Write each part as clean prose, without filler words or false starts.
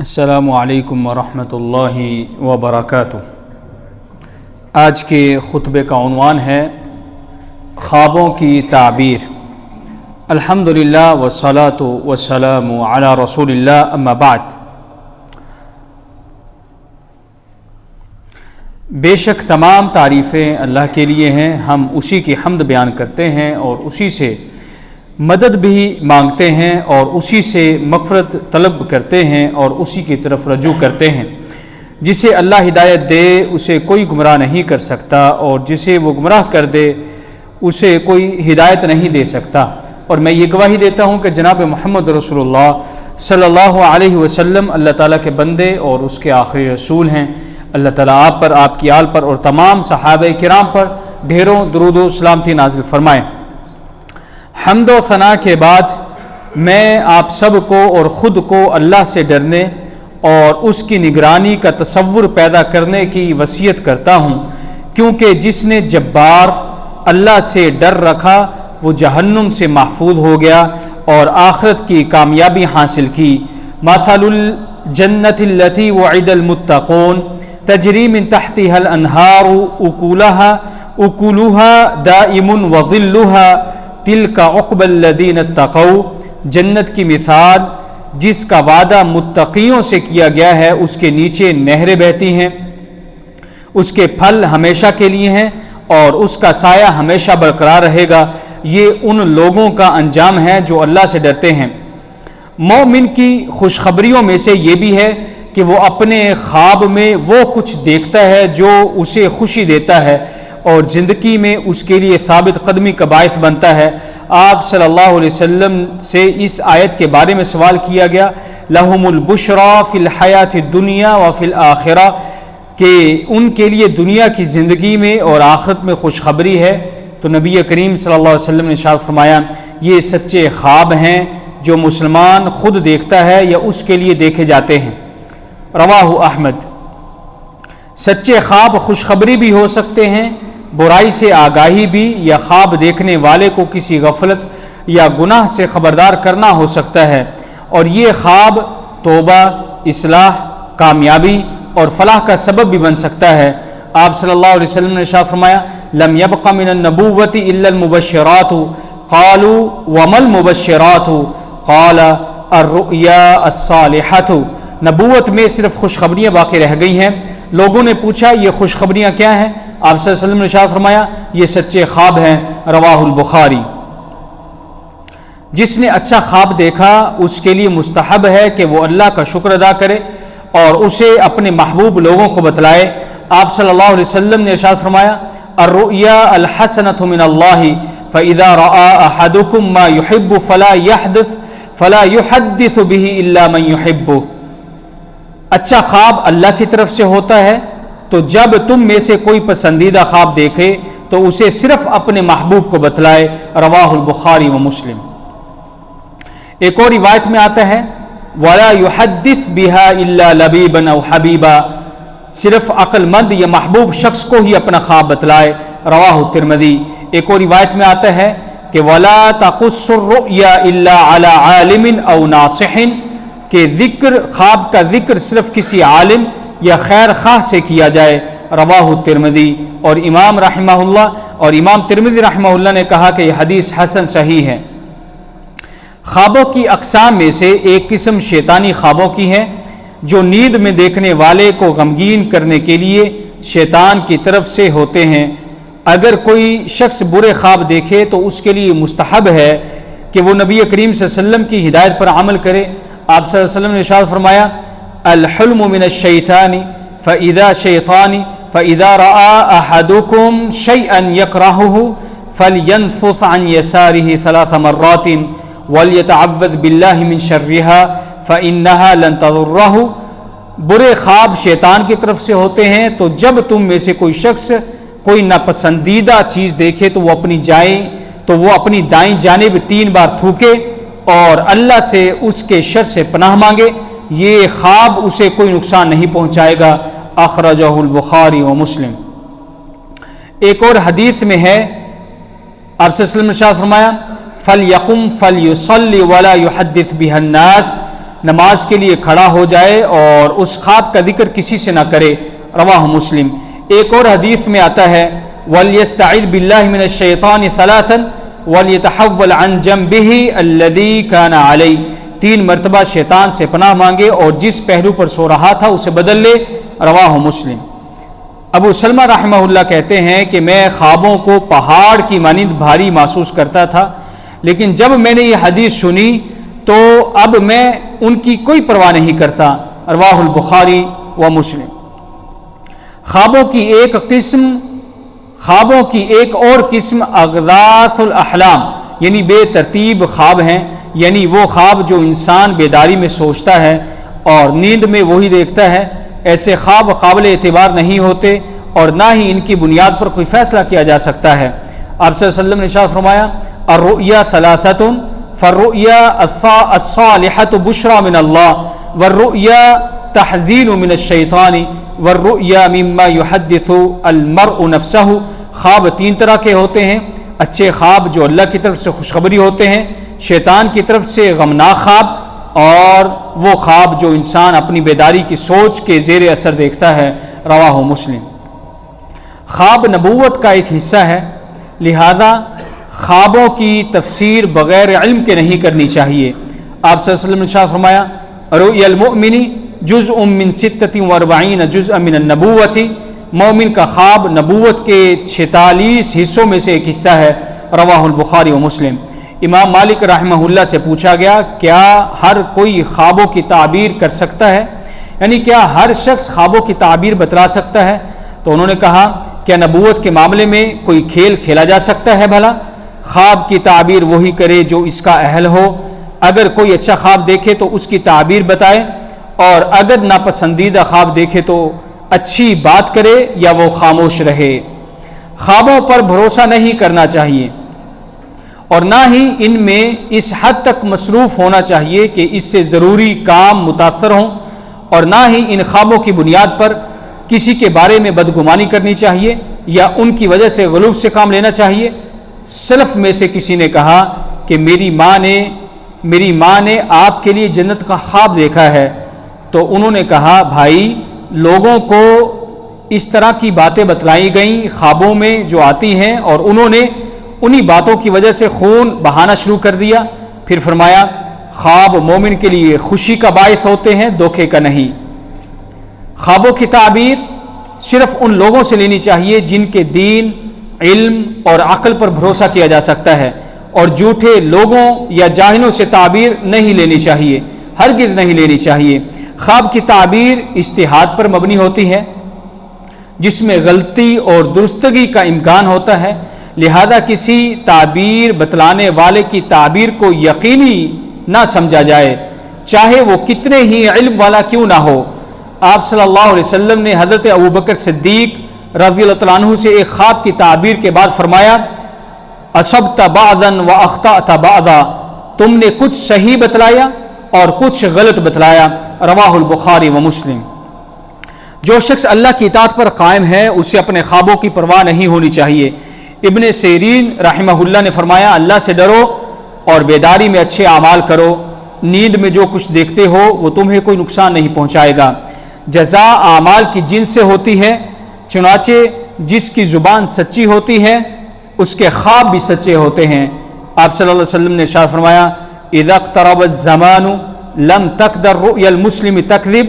السلام علیکم ورحمۃ اللہ وبرکاتہ۔ آج کے خطبے کا عنوان ہے خوابوں کی تعبیر۔ الحمدللہ والصلاۃ والسلام علی رسول اللہ، اما بعد۔ بے شک تمام تعریفیں اللہ کے لیے ہیں، ہم اسی کی حمد بیان کرتے ہیں اور اسی سے مدد بھی مانگتے ہیں اور اسی سے مغفرت طلب کرتے ہیں اور اسی کی طرف رجوع کرتے ہیں۔ جسے اللہ ہدایت دے اسے کوئی گمراہ نہیں کر سکتا، اور جسے وہ گمراہ کر دے اسے کوئی ہدایت نہیں دے سکتا۔ اور میں یہ گواہی دیتا ہوں کہ جناب محمد رسول اللہ صلی اللہ علیہ وسلم اللہ تعالیٰ کے بندے اور اس کے آخری رسول ہیں۔ اللہ تعالیٰ آپ پر، آپ کی آل پر اور تمام صحابہ کرام پر ڈھیروں درود و سلامتی نازل فرمائے۔ حمد و ثنا کے بعد میں آپ سب کو اور خود کو اللہ سے ڈرنے اور اس کی نگرانی کا تصور پیدا کرنے کی وصیت کرتا ہوں، کیونکہ جس نے جبار اللہ سے ڈر رکھا وہ جہنم سے محفوظ ہو گیا اور آخرت کی کامیابی حاصل کی۔ مثل الجنت التي وعد المتقون تجری من تحتها الانہار اکلها دائم وظلها تلک عقبى الذین اتقوا۔ جنت کی مثال جس کا وعدہ متقیوں سے کیا گیا ہے، اس کے نیچے نہریں بہتی ہیں، اس کے پھل ہمیشہ کے لیے ہیں اور اس کا سایہ ہمیشہ برقرار رہے گا۔ یہ ان لوگوں کا انجام ہے جو اللہ سے ڈرتے ہیں۔ مومن کی خوشخبریوں میں سے یہ بھی ہے کہ وہ اپنے خواب میں وہ کچھ دیکھتا ہے جو اسے خوشی دیتا ہے اور زندگی میں اس کے لیے ثابت قدمی کا باعث بنتا ہے۔ آپ صلی اللہ علیہ وسلم سے اس آیت کے بارے میں سوال کیا گیا، لَهُمُ الْبُشْرَى فِي الْحَيَاةِ الدُّنْيَا وَفِي الْآخِرَةِ، کہ ان کے لیے دنیا کی زندگی میں اور آخرت میں خوشخبری ہے۔ تو نبی کریم صلی اللہ علیہ وسلم نے ارشاد فرمایا، یہ سچے خواب ہیں جو مسلمان خود دیکھتا ہے یا اس کے لیے دیکھے جاتے ہیں۔ رواہ احمد۔ سچے خواب خوشخبری بھی ہو سکتے ہیں، برائی سے آگاہی بھی، یا خواب دیکھنے والے کو کسی غفلت یا گناہ سے خبردار کرنا ہو سکتا ہے، اور یہ خواب توبہ، اصلاح، کامیابی اور فلاح کا سبب بھی بن سکتا ہے۔ آپ صلی اللہ علیہ وسلم نے ارشاد فرمایا، لم يبق من النبوۃ الا المبشرات قالوا وما المبشرات قال الرؤيا الصالحۃ۔ نبوت میں صرف خوشخبریاں باقی رہ گئی ہیں۔ لوگوں نے پوچھا یہ خوشخبریاں کیا ہیں؟ آپ صلی اللہ علیہ وسلم نے ارشاد فرمایا، یہ سچے خواب ہیں۔ رواہ البخاری۔ جس نے اچھا خواب دیکھا اس کے لیے مستحب ہے کہ وہ اللہ کا شکر ادا کرے اور اسے اپنے محبوب لوگوں کو بتلائے۔ آپ صلی اللہ علیہ وسلم نے ارشاد فرمایا، الرؤیا الحسنۃ من اللہ فاذا راى احدكم ما يحب فلا يحدث به الا من يحبه۔ اچھا خواب اللہ کی طرف سے ہوتا ہے، تو جب تم میں سے کوئی پسندیدہ خواب دیکھے تو اسے صرف اپنے محبوب کو بتلائے۔ رواہ البخاری و مسلم۔ ایک اور روایت میں آتا ہے، وَلَا يُحَدِّثْ بِهَا إِلَّا لَبِيبًا أَوْ حَبِيبًا، صرف عقل مند یا محبوب شخص کو ہی اپنا خواب بتلائے۔ رواہ الترمذی۔ ایک اور روایت میں آتا ہے کہ وَلَا تَقُصُّ الرُّؤْيَا إِلَّا عَلَى عَالِمٍ أَوْ نَاصِحٍ، کہ خواب کا ذکر صرف کسی عالم یا خیر خواہ سے کیا جائے۔ رواہ الترمذی۔ اور امام رحمہ اللہ اور امام ترمذی رحمہ اللہ نے کہا کہ یہ حدیث حسن صحیح ہے۔ خوابوں کی اقسام میں سے ایک قسم شیطانی خوابوں کی ہے، جو نیند میں دیکھنے والے کو غمگین کرنے کے لیے شیطان کی طرف سے ہوتے ہیں۔ اگر کوئی شخص برے خواب دیکھے تو اس کے لیے مستحب ہے کہ وہ نبی کریم صلی اللہ علیہ وسلم کی ہدایت پر عمل کرے۔ آپ صلی اللہ علیہ وسلم نے ارشاد فرمایا، الحلم من الشیطان فإذا رأى أحدكم شيئا يكرهه فلينفث عن يساره 3 مرات وليتعوذ بالله من شرها فإنها لن تضره۔ برے خواب شیطان کی طرف سے ہوتے ہیں، تو جب تم میں سے کوئی شخص کوئی ناپسندیدہ چیز دیکھے تو وہ اپنی دائیں جانب 3 بار تھوکے اور اللہ سے اس کے شر سے پناہ مانگے، یہ خواب اسے کوئی نقصان نہیں پہنچائے گا۔ اخرجہ البخاری و مسلم۔ ایک اور حدیث میں ہے، آپ صلی اللہ علیہ وسلم نے ارشاد فرمایا، فَلْيَقُمْ فَلْيُصَلِّ وَلَا يُحَدِّثْ بِهَا النَّاسِ، نماز کے لیے کھڑا ہو جائے اور اس خواب کا ذکر کسی سے نہ کرے، رواہ مسلم۔ ایک اور حدیث میں آتا ہے وَلْيَسْتَعِذْ بِاللَّهِ مِنَ الشَّيْطَانِ ثَلَاثًا وَلْيَتَحَوَّلْ عَنْ جَنْبِهِ الَّذِي كَانَ عَلَيْهِ، 3 مرتبہ شیطان سے پناہ مانگے اور جس پہلو پر سو رہا تھا اسے بدل لے، رواہ مسلم۔ ابو سلمہ رحمہ اللہ کہتے ہیں کہ میں خوابوں کو پہاڑ کی مانند بھاری محسوس کرتا تھا، لیکن جب میں نے یہ حدیث سنی تو اب میں ان کی کوئی پرواہ نہیں کرتا، رواہ البخاری و مسلم۔ خوابوں کی ایک اور قسم اغداث الاحلام یعنی بے ترتیب خواب ہیں، یعنی وہ خواب جو انسان بیداری میں سوچتا ہے اور نیند میں وہی دیکھتا ہے۔ ایسے خواب قابل اعتبار نہیں ہوتے اور نہ ہی ان کی بنیاد پر کوئی فیصلہ کیا جا سکتا ہے۔ آپ صلی اللہ علیہ وسلم نے ارشاد فرمایا الرؤیا ثلاثۃ فالرؤیا الصالحۃ بشرى من اللہ والرؤیا تحزین من الشیطان والرؤیا مما يحدث المرء نفسہ۔ خواب 3 طرح کے ہوتے ہیں، اچھے خواب جو اللہ کی طرف سے خوشخبری ہوتے ہیں، شیطان کی طرف سے غمناک خواب، اور وہ خواب جو انسان اپنی بیداری کی سوچ کے زیر اثر دیکھتا ہے، رواہ مسلم۔ خواب نبوت کا ایک حصہ ہے، لہذا خوابوں کی تفسیر بغیر علم کے نہیں کرنی چاہیے۔ آپ صلی اللہ علیہ وسلم نے ارشاد فرمایا رؤیا المؤمن جزء من 46 جزءا من النبوۃ، مومن کا خواب نبوت کے 46 حصوں میں سے ایک حصہ ہے، رواہ البخاری و مسلم۔ امام مالک رحمہ اللہ سے پوچھا گیا کیا ہر کوئی خوابوں کی تعبیر کر سکتا ہے، یعنی کیا ہر شخص خوابوں کی تعبیر بتلا سکتا ہے؟ تو انہوں نے کہا کیا نبوت کے معاملے میں کوئی کھیل کھیلا جا سکتا ہے بھلا؟ خواب کی تعبیر وہی کرے جو اس کا اہل ہو، اگر کوئی اچھا خواب دیکھے تو اس کی تعبیر بتائے، اور اگر ناپسندیدہ خواب دیکھے تو اچھی بات کرے یا وہ خاموش رہے۔ خوابوں پر بھروسہ نہیں کرنا چاہیے اور نہ ہی ان میں اس حد تک مصروف ہونا چاہیے کہ اس سے ضروری کام متاثر ہوں، اور نہ ہی ان خوابوں کی بنیاد پر کسی کے بارے میں بدگمانی کرنی چاہیے یا ان کی وجہ سے غلو سے کام لینا چاہیے۔ سلف میں سے کسی نے کہا کہ میری ماں نے آپ کے لیے جنت کا خواب دیکھا ہے، تو انہوں نے کہا بھائی لوگوں کو اس طرح کی باتیں بتلائی گئیں خوابوں میں جو آتی ہیں اور انہوں نے انہی باتوں کی وجہ سے خون بہانا شروع کر دیا۔ پھر فرمایا خواب مومن کے لیے خوشی کا باعث ہوتے ہیں، دھوکے کا نہیں۔ خوابوں کی تعبیر صرف ان لوگوں سے لینی چاہیے جن کے دین، علم اور عقل پر بھروسہ کیا جا سکتا ہے، اور جھوٹے لوگوں یا جاہلوں سے تعبیر نہیں لینی چاہیے، ہرگز نہیں لینی چاہیے۔ خواب کی تعبیر اجتہاد پر مبنی ہوتی ہے جس میں غلطی اور درستگی کا امکان ہوتا ہے، لہذا کسی تعبیر بتلانے والے کی تعبیر کو یقینی نہ سمجھا جائے، چاہے وہ کتنے ہی علم والا کیوں نہ ہو۔ آپ صلی اللہ علیہ وسلم نے حضرت ابوبکر صدیق رضی اللہ تعالیٰ عنہ سے ایک خواب کی تعبیر کے بعد فرمایا اصبت بعضا واخطأت بعضا، تم نے کچھ صحیح بتلایا اور کچھ غلط بتلایا، رواہ البخاری و مسلم۔ جو شخص اللہ کی اطاعت پر قائم ہے اسے اپنے خوابوں کی پرواہ نہیں ہونی چاہیے۔ ابن سیرین رحمہ اللہ نے فرمایا اللہ سے ڈرو اور بیداری میں اچھے اعمال کرو، نیند میں جو کچھ دیکھتے ہو وہ تمہیں کوئی نقصان نہیں پہنچائے گا۔ جزا اعمال کی جن سے ہوتی ہے، چنانچہ جس کی زبان سچی ہوتی ہے اس کے خواب بھی سچے ہوتے ہیں۔ آپ صلی اللہ علیہ وسلم نے ارشاد فرمایا اذا اقترب الزمان لم تقدر رؤيا المسلم تكذب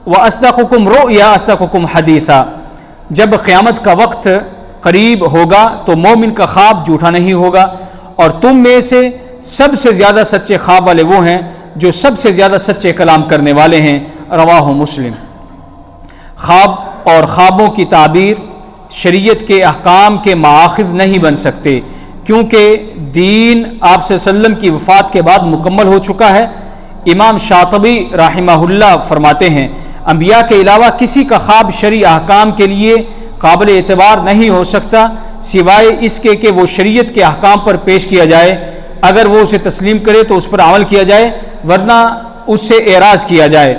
واصدقكم رؤيا اصدقكم حدیثا، جب قیامت کا وقت قریب ہوگا تو مومن کا خواب جھوٹا نہیں ہوگا، اور تم میں سے سب سے زیادہ سچے خواب والے وہ ہیں جو سب سے زیادہ سچے کلام کرنے والے ہیں، رواہ مسلم۔ خواب اور خوابوں کی تعبیر شریعت کے احکام کے مآخذ نہیں بن سکتے، کیونکہ دین آپ صلی اللہ علیہ وسلم کی وفات کے بعد مکمل ہو چکا ہے۔ امام شاطبی رحمہ اللہ فرماتے ہیں انبیاء کے علاوہ کسی کا خواب شرعی احکام کے لیے قابل اعتبار نہیں ہو سکتا سوائے اس کے کہ وہ شریعت کے احکام پر پیش کیا جائے، اگر وہ اسے تسلیم کرے تو اس پر عمل کیا جائے، ورنہ اس سے اعراض کیا جائے۔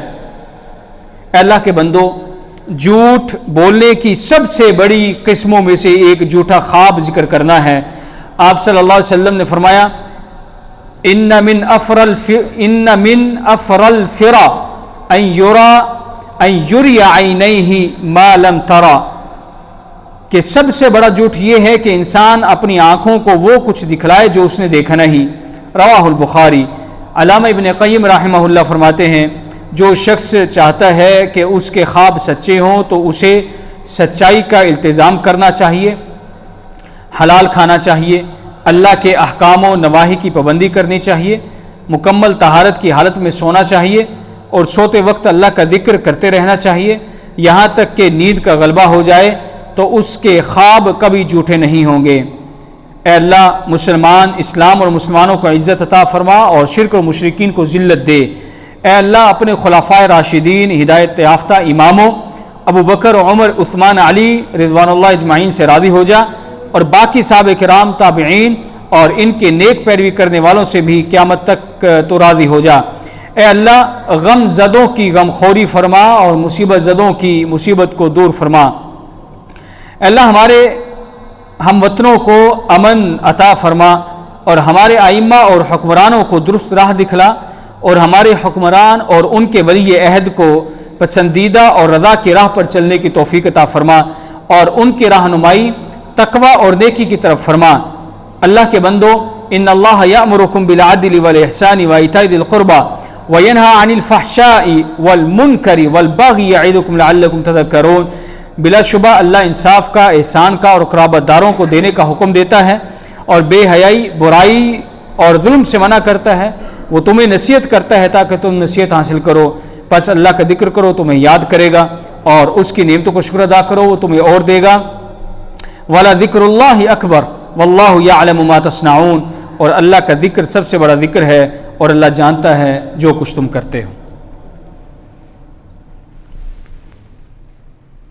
اے اللہ کے بندو، جھوٹ بولنے کی سب سے بڑی قسموں میں سے ایک جھوٹا خواب ذکر کرنا ہے۔ آپ صلی اللہ علیہ وسلم نے فرمایا ان من افر الفرا ان یری عینیہ ما لم ترا، کہ سب سے بڑا جھوٹ یہ ہے کہ انسان اپنی آنکھوں کو وہ کچھ دکھلائے جو اس نے دیکھا نہیں۔ رواہ البخاری۔ علامہ ابن قیم رحمہ اللہ فرماتے ہیں جو شخص چاہتا ہے کہ اس کے خواب سچے ہوں تو اسے سچائی کا التزام کرنا چاہیے، حلال کھانا چاہیے، اللہ کے احکام و نواہی کی پابندی کرنی چاہیے، مکمل طہارت کی حالت میں سونا چاہیے اور سوتے وقت اللہ کا ذکر کرتے رہنا چاہیے یہاں تک کہ نیند کا غلبہ ہو جائے تو اس کے خواب کبھی جھوٹے نہیں ہوں گے۔ اے اللہ مسلمان، اسلام اور مسلمانوں کو عزت عطا فرما اور شرک اور مشرکین کو ذلت دے۔ اے اللہ اپنے خلفائے راشدین، ہدایت یافتہ اماموں ابو بکر، عمر، عثمان، علی رضوان اللہ اجمعین سے راضی ہو جا، اور باقی صحابہ کرام، تابعین اور ان کے نیک پیروی کرنے والوں سے بھی قیامت تک تو راضی ہو جا۔ اے اللہ غم زدوں کی غم خوری فرما اور مصیبت زدوں کی مصیبت کو دور فرما۔ اے اللہ ہمارے ہم وطنوں کو امن عطا فرما اور ہمارے ائمہ اور حکمرانوں کو درست راہ دکھلا، اور ہمارے حکمران اور ان کے ولی عہد کو پسندیدہ اور رضا کی راہ پر چلنے کی توفیق عطا فرما اور ان کی رہنمائی تقوی اور نیکی کی طرف فرما۔ اللہ کے بندو، ان اللہ یأمرکم بالعدل والاحسان وایتاء ذی القربى وینہی عن الفحشاء والمنکر والبغی یعظکم لعلکم تذکرون۔ بلا شبہ اللہ انصاف کا، احسان کا اور قرابت داروں کو دینے کا حکم دیتا ہے اور بے حیائی، برائی اور ظلم سے منع کرتا ہے۔ وہ تمہیں نصیحت کرتا ہے تاکہ تم نصیحت حاصل کرو، پس اللہ کا ذکر کرو تمہیں یاد کرے گا، اور اس کی نعمتوں کو شکر ادا کرو وہ تمہیں اور دے گا۔ وَلَا ذِكْرُ اللَّهِ أَكْبَرُ وَاللَّهُ يَعْلَمُ مَا تَصْنَعُونَ، اور اللہ کا ذکر سب سے بڑا ذکر ہے اور اللہ جانتا ہے جو کچھ تم کرتے ہو۔